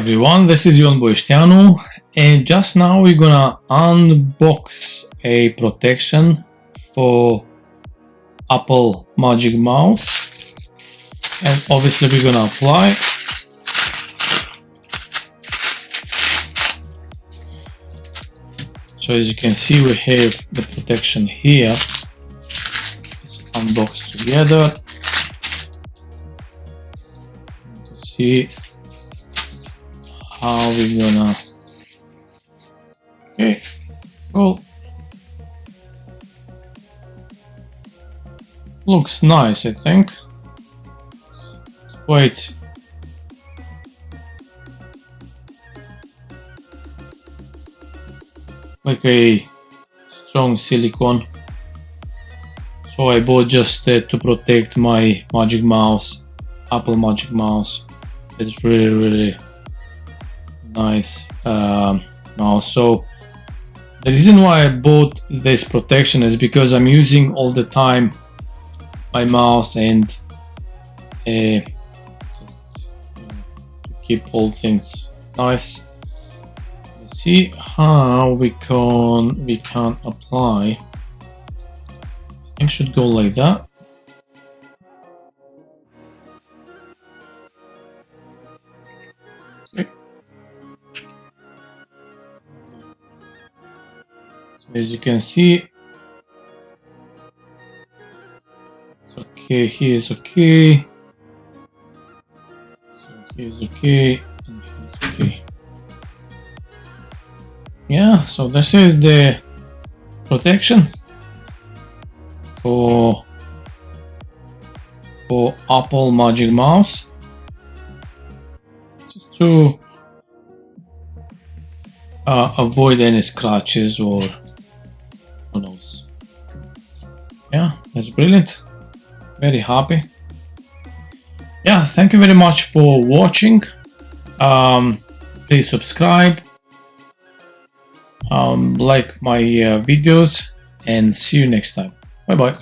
everyone, this is BOISTEANU, and just now we're gonna unbox a protection for Apple Magic Mouse, and obviously we're gonna apply. So as you can see, we have the protection here. Let's unbox together to see how we're gonna. Okay, well, looks nice, I think. It's quite like a strong silicone, so I bought just to protect my Magic Mouse, Apple Magic Mouse. It's really nice mouse. So the reason why I bought this protection is because I'm using all the time my mouse, and just to keep all things nice. Let's see how we can apply. I think should go like that. Okay. So as you can see, it's okay. Here is okay. So here is okay, and here is okay. Yeah, so this is the protection for Apple Magic Mouse, just to avoid any scratches or who knows. Yeah, that's brilliant. Very happy. Yeah, thank you very much for watching. Please subscribe, like my videos, and see you next time. Bye bye.